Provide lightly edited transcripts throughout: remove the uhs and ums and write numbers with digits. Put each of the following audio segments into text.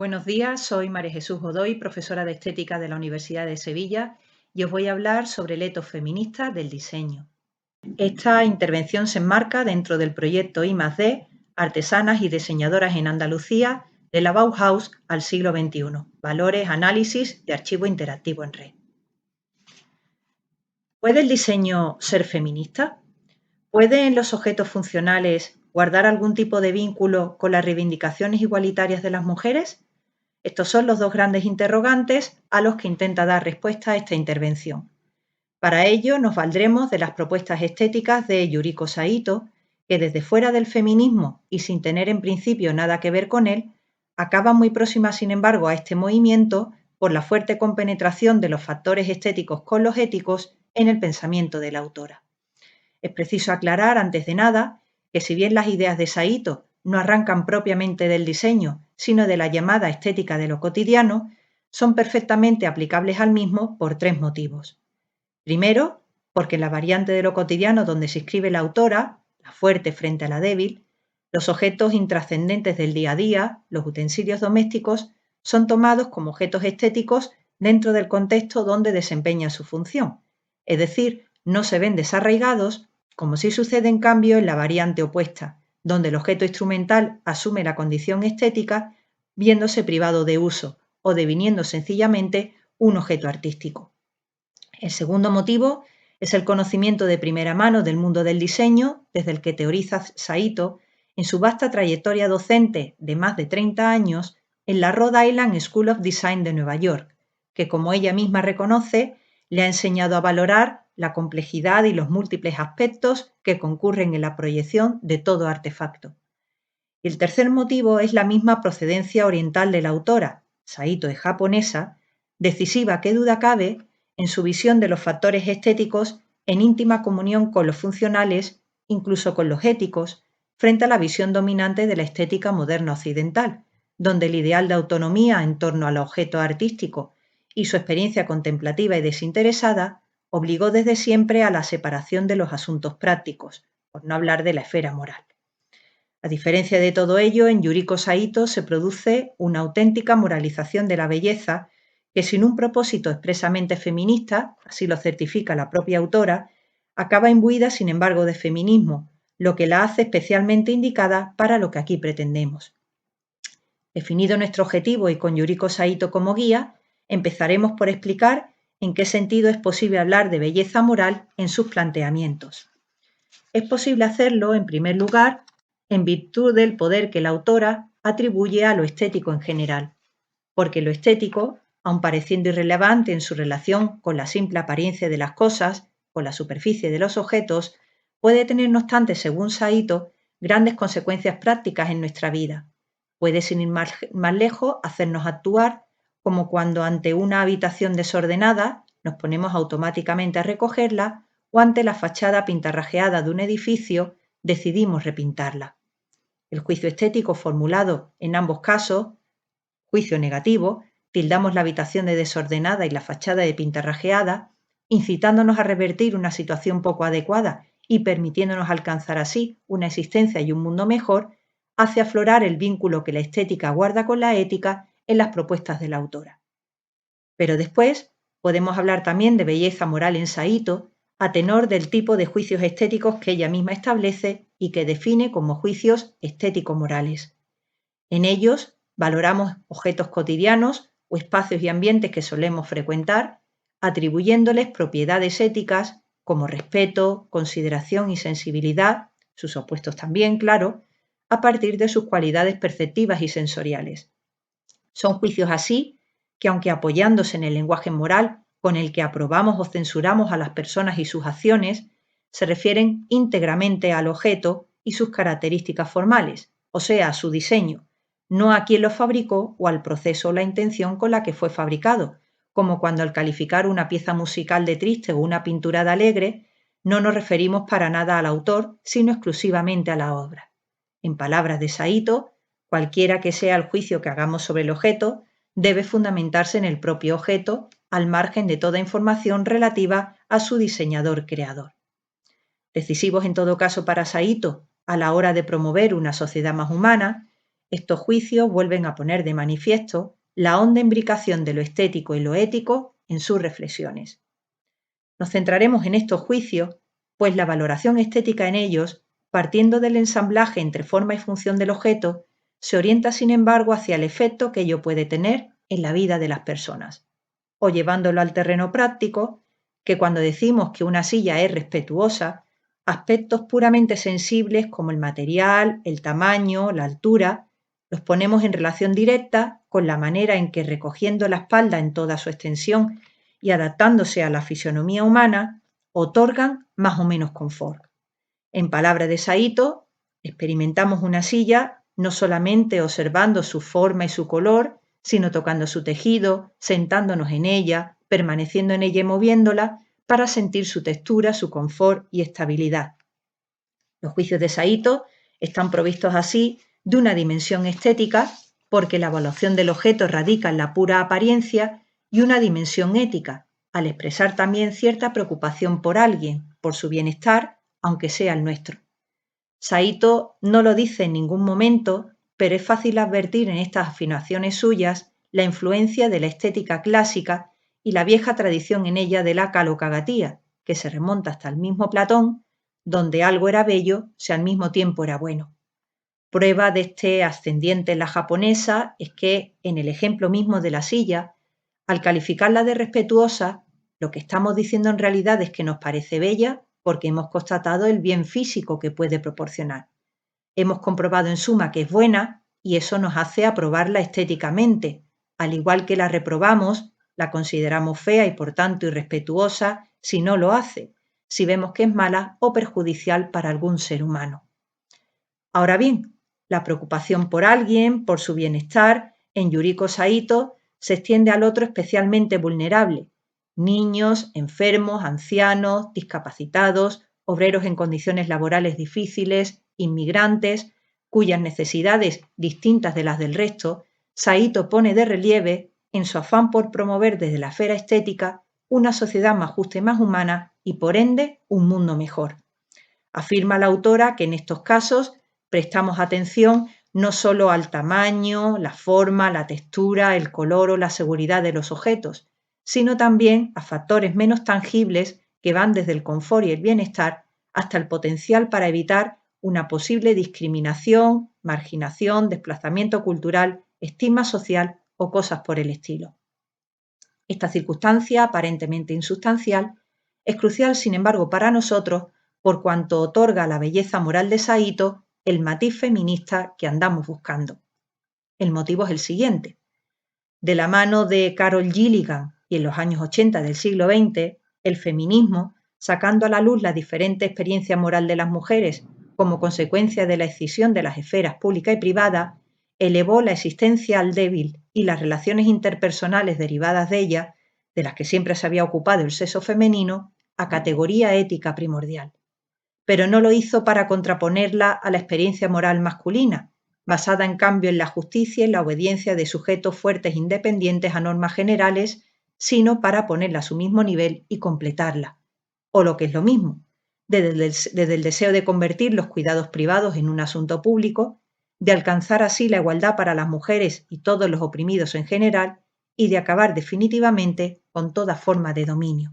Buenos días, soy María Jesús Godoy, profesora de Estética de la Universidad de Sevilla, y os voy a hablar sobre el etos feminista del diseño. Esta intervención se enmarca dentro del proyecto I+D, Artesanas y Diseñadoras en Andalucía, de la Bauhaus al siglo XXI, valores, análisis y archivo interactivo en red. ¿Puede el diseño ser feminista? ¿Pueden los objetos funcionales guardar algún tipo de vínculo con las reivindicaciones igualitarias de las mujeres? Estos son los dos grandes interrogantes a los que intenta dar respuesta esta intervención. Para ello nos valdremos de las propuestas estéticas de Yuriko Saito, que desde fuera del feminismo y sin tener en principio nada que ver con él, acaban muy próximas sin embargo a este movimiento por la fuerte compenetración de los factores estéticos con los éticos en el pensamiento de la autora. Es preciso aclarar antes de nada que si bien las ideas de Saito no arrancan propiamente del diseño, sino de la llamada estética de lo cotidiano, son perfectamente aplicables al mismo por tres motivos. Primero, porque en la variante de lo cotidiano donde se inscribe la autora, la fuerte frente a la débil, los objetos intrascendentes del día a día, los utensilios domésticos, son tomados como objetos estéticos dentro del contexto donde desempeñan su función, es decir, no se ven desarraigados, como sí sucede en cambio en la variante opuesta, donde el objeto instrumental asume la condición estética viéndose privado de uso o deviniendo sencillamente un objeto artístico. El segundo motivo es el conocimiento de primera mano del mundo del diseño, desde el que teoriza Saito en su vasta trayectoria docente de más de 30 años en la Rhode Island School of Design de Nueva York, que como ella misma reconoce, le ha enseñado a valorar la complejidad y los múltiples aspectos que concurren en la proyección de todo artefacto. Y el tercer motivo es la misma procedencia oriental de la autora, Saito es japonesa, decisiva, qué duda cabe, en su visión de los factores estéticos en íntima comunión con los funcionales, incluso con los éticos, frente a la visión dominante de la estética moderna occidental, donde el ideal de autonomía en torno al objeto artístico y su experiencia contemplativa y desinteresada obligó desde siempre a la separación de los asuntos prácticos, por no hablar de la esfera moral. A diferencia de todo ello, en Yuriko Saito se produce una auténtica moralización de la belleza que sin un propósito expresamente feminista, así lo certifica la propia autora, acaba imbuida sin embargo de feminismo, lo que la hace especialmente indicada para lo que aquí pretendemos. Definido nuestro objetivo y con Yuriko Saito como guía, empezaremos por explicar en qué sentido es posible hablar de belleza moral en sus planteamientos. Es posible hacerlo, en primer lugar, en virtud del poder que la autora atribuye a lo estético en general, porque lo estético, aun pareciendo irrelevante en su relación con la simple apariencia de las cosas, con la superficie de los objetos, puede tener, no obstante, según Saito, grandes consecuencias prácticas en nuestra vida. Puede, sin ir más lejos, hacernos actuar como cuando ante una habitación desordenada nos ponemos automáticamente a recogerla o ante la fachada pintarrajeada de un edificio decidimos repintarla. El juicio estético formulado en ambos casos, juicio negativo, tildamos la habitación de desordenada y la fachada de pintarrajeada, incitándonos a revertir una situación poco adecuada y permitiéndonos alcanzar así una existencia y un mundo mejor, hace aflorar el vínculo que la estética guarda con la ética en las propuestas de la autora. Pero después podemos hablar también de belleza moral en Saito, a tenor del tipo de juicios estéticos que ella misma establece y que define como juicios estético-morales. En ellos valoramos objetos cotidianos o espacios y ambientes que solemos frecuentar, atribuyéndoles propiedades éticas como respeto, consideración y sensibilidad, sus opuestos también, claro, a partir de sus cualidades perceptivas y sensoriales. Son juicios así que, aunque apoyándose en el lenguaje moral con el que aprobamos o censuramos a las personas y sus acciones, se refieren íntegramente al objeto y sus características formales, o sea, a su diseño, no a quién lo fabricó o al proceso o la intención con la que fue fabricado, como cuando al calificar una pieza musical de triste o una pintura de alegre, no nos referimos para nada al autor, sino exclusivamente a la obra. En palabras de Saito, cualquiera que sea el juicio que hagamos sobre el objeto, debe fundamentarse en el propio objeto, al margen de toda información relativa a su diseñador-creador. Decisivos en todo caso para Saito, a la hora de promover una sociedad más humana, estos juicios vuelven a poner de manifiesto la honda imbricación de lo estético y lo ético en sus reflexiones. Nos centraremos en estos juicios, pues la valoración estética en ellos, partiendo del ensamblaje entre forma y función del objeto, se orienta sin embargo hacia el efecto que ello puede tener en la vida de las personas. O llevándolo al terreno práctico, que cuando decimos que una silla es respetuosa, aspectos puramente sensibles como el material, el tamaño, la altura, los ponemos en relación directa con la manera en que, recogiendo la espalda en toda su extensión y adaptándose a la fisonomía humana, otorgan más o menos confort. En palabras de Saito, experimentamos una silla no solamente observando su forma y su color, sino tocando su tejido, sentándonos en ella, permaneciendo en ella y moviéndola para sentir su textura, su confort y estabilidad. Los juicios de Saito están provistos así de una dimensión estética porque la evaluación del objeto radica en la pura apariencia y una dimensión ética, al expresar también cierta preocupación por alguien, por su bienestar, aunque sea el nuestro. Saito no lo dice en ningún momento, pero es fácil advertir en estas afirmaciones suyas la influencia de la estética clásica y la vieja tradición en ella de la calocagatía, que se remonta hasta el mismo Platón, donde algo era bello si al mismo tiempo era bueno. Prueba de este ascendiente en la japonesa es que, en el ejemplo mismo de la silla, al calificarla de respetuosa, lo que estamos diciendo en realidad es que nos parece bella porque hemos constatado el bien físico que puede proporcionar. Hemos comprobado en suma que es buena y eso nos hace aprobarla estéticamente, al igual que la reprobamos, la consideramos fea y por tanto irrespetuosa si no lo hace, si vemos que es mala o perjudicial para algún ser humano. Ahora bien, la preocupación por alguien, por su bienestar, en Yuriko Saito se extiende al otro especialmente vulnerable: niños, enfermos, ancianos, discapacitados, obreros en condiciones laborales difíciles, inmigrantes, cuyas necesidades, distintas de las del resto, Saito pone de relieve en su afán por promover desde la esfera estética una sociedad más justa y más humana y, por ende, un mundo mejor. Afirma la autora que en estos casos prestamos atención no solo al tamaño, la forma, la textura, el color o la seguridad de los objetos, sino también a factores menos tangibles que van desde el confort y el bienestar hasta el potencial para evitar una posible discriminación, marginación, desplazamiento cultural, estigma social o cosas por el estilo. Esta circunstancia, aparentemente insustancial, es crucial, sin embargo, para nosotros por cuanto otorga a la belleza moral de Saito el matiz feminista que andamos buscando. El motivo es el siguiente. De la mano de Carol Gilligan y en los años 80 del siglo XX, el feminismo, sacando a la luz la diferente experiencia moral de las mujeres como consecuencia de la escisión de las esferas pública y privada, elevó la existencia al débil y las relaciones interpersonales derivadas de ella, de las que siempre se había ocupado el sexo femenino, a categoría ética primordial. Pero no lo hizo para contraponerla a la experiencia moral masculina, basada en cambio en la justicia y la obediencia de sujetos fuertes e independientes a normas generales, sino para ponerla a su mismo nivel y completarla. O lo que es lo mismo, desde el deseo de convertir los cuidados privados en un asunto público, de alcanzar así la igualdad para las mujeres y todos los oprimidos en general, y de acabar definitivamente con toda forma de dominio.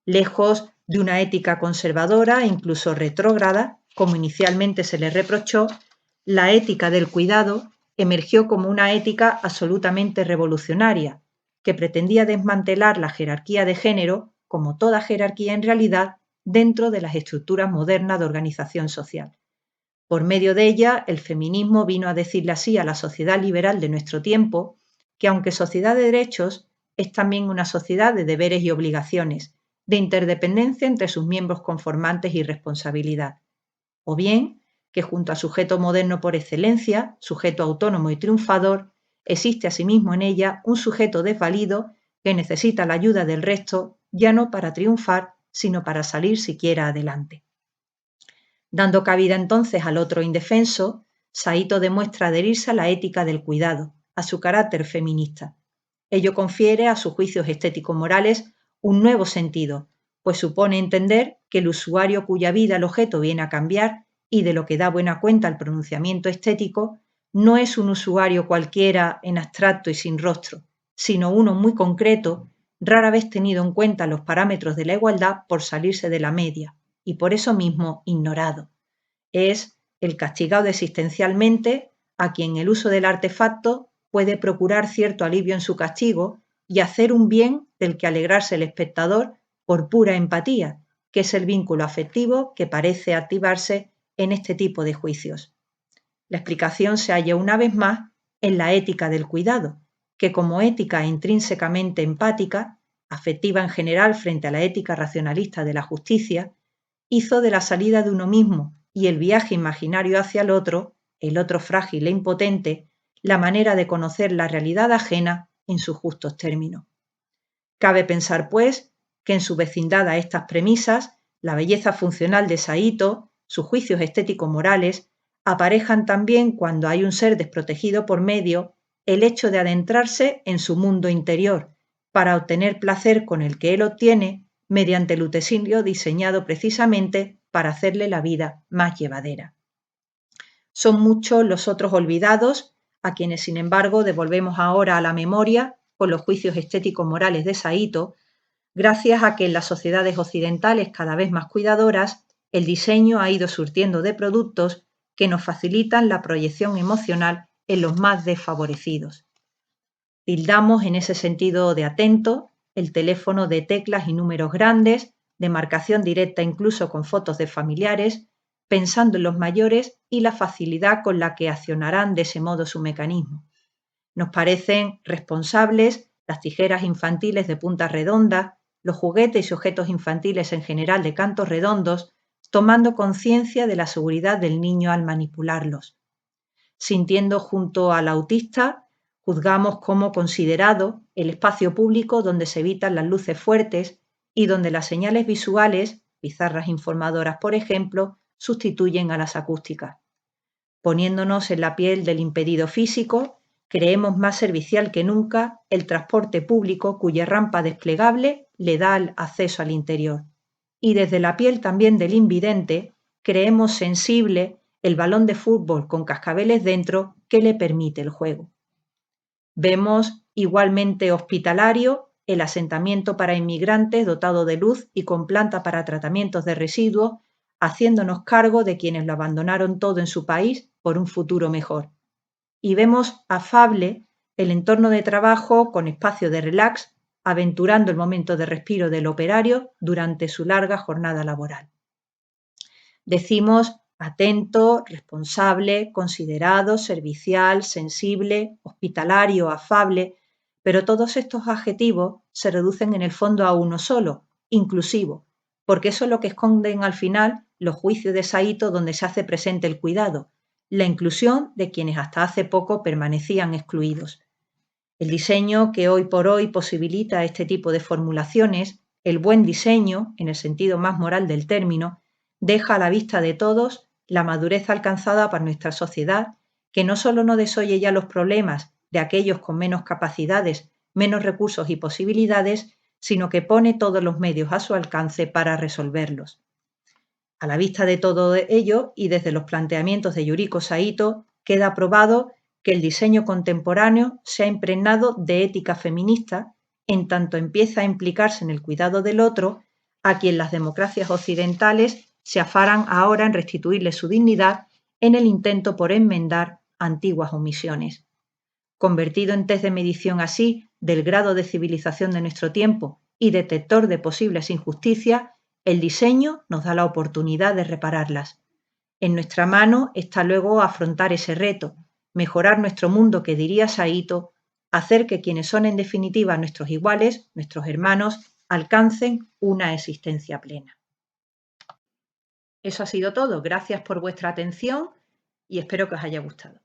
Lejos de una ética conservadora e incluso retrógrada, como inicialmente se le reprochó, la ética del cuidado emergió como una ética absolutamente revolucionaria, que pretendía desmantelar la jerarquía de género, como toda jerarquía en realidad, dentro de las estructuras modernas de organización social. Por medio de ella, el feminismo vino a decirle así a la sociedad liberal de nuestro tiempo que, aunque sociedad de derechos, es también una sociedad de deberes y obligaciones, de interdependencia entre sus miembros conformantes y responsabilidad. O bien, que junto a sujeto moderno por excelencia, sujeto autónomo y triunfador, existe asimismo en ella un sujeto desvalido que necesita la ayuda del resto ya no para triunfar, sino para salir siquiera adelante. Dando cabida entonces al otro indefenso, Saito demuestra adherirse a la ética del cuidado, a su carácter feminista. Ello confiere a sus juicios estético-morales un nuevo sentido, pues supone entender que el usuario cuya vida el objeto viene a cambiar y de lo que da buena cuenta el pronunciamiento estético, no es un usuario cualquiera en abstracto y sin rostro, sino uno muy concreto, rara vez tenido en cuenta los parámetros de la igualdad por salirse de la media y por eso mismo ignorado. Es el castigado existencialmente a quien el uso del artefacto puede procurar cierto alivio en su castigo y hacer un bien del que alegrarse el espectador por pura empatía, que es el vínculo afectivo que parece activarse en este tipo de juicios. La explicación se halla una vez más en la ética del cuidado, que como ética intrínsecamente empática, afectiva en general frente a la ética racionalista de la justicia, hizo de la salida de uno mismo y el viaje imaginario hacia el otro frágil e impotente, la manera de conocer la realidad ajena en sus justos términos. Cabe pensar, pues, que en su vecindad a estas premisas, la belleza funcional de Saito, sus juicios estético-morales, aparejan también cuando hay un ser desprotegido por medio el hecho de adentrarse en su mundo interior para obtener placer con el que él obtiene mediante el utensilio diseñado precisamente para hacerle la vida más llevadera. Son muchos los otros olvidados a quienes, sin embargo, devolvemos ahora a la memoria con los juicios estético-morales de Saito, gracias a que en las sociedades occidentales cada vez más cuidadoras, el diseño ha ido surtiendo de productos que nos facilitan la proyección emocional en los más desfavorecidos. Tildamos en ese sentido de atento el teléfono de teclas y números grandes, de marcación directa incluso con fotos de familiares, pensando en los mayores y la facilidad con la que accionarán de ese modo su mecanismo. Nos parecen responsables las tijeras infantiles de punta redonda, los juguetes y objetos infantiles en general de cantos redondos, tomando conciencia de la seguridad del niño al manipularlos. Sintiendo junto al autista, juzgamos como considerado el espacio público donde se evitan las luces fuertes y donde las señales visuales, pizarras informadoras por ejemplo, sustituyen a las acústicas. Poniéndonos en la piel del impedido físico, creemos más servicial que nunca el transporte público cuya rampa desplegable le da el acceso al interior. Y desde la piel también del invidente, creemos sensible el balón de fútbol con cascabeles dentro que le permite el juego. Vemos igualmente hospitalario el asentamiento para inmigrantes dotado de luz y con planta para tratamientos de residuos, haciéndonos cargo de quienes lo abandonaron todo en su país por un futuro mejor. Y vemos afable el entorno de trabajo con espacio de relax, aventurando el momento de respiro del operario durante su larga jornada laboral. Decimos atento, responsable, considerado, servicial, sensible, hospitalario, afable, pero todos estos adjetivos se reducen en el fondo a uno solo, inclusivo, porque eso es lo que esconden al final los juicios de Saito donde se hace presente el cuidado, la inclusión de quienes hasta hace poco permanecían excluidos. El diseño que hoy por hoy posibilita este tipo de formulaciones, el buen diseño, en el sentido más moral del término, deja a la vista de todos la madurez alcanzada por nuestra sociedad, que no solo no desoye ya los problemas de aquellos con menos capacidades, menos recursos y posibilidades, sino que pone todos los medios a su alcance para resolverlos. A la vista de todo ello y desde los planteamientos de Yuriko Saito, queda probado que el diseño contemporáneo se ha impregnado de ética feminista en tanto empieza a implicarse en el cuidado del otro, a quien las democracias occidentales se afanan ahora en restituirle su dignidad en el intento por enmendar antiguas omisiones. Convertido en test de medición así del grado de civilización de nuestro tiempo y detector de posibles injusticias, el diseño nos da la oportunidad de repararlas. En nuestra mano está luego afrontar ese reto, mejorar nuestro mundo que diría Saito, hacer que quienes son en definitiva nuestros iguales, nuestros hermanos, alcancen una existencia plena. Eso ha sido todo. Gracias por vuestra atención y espero que os haya gustado.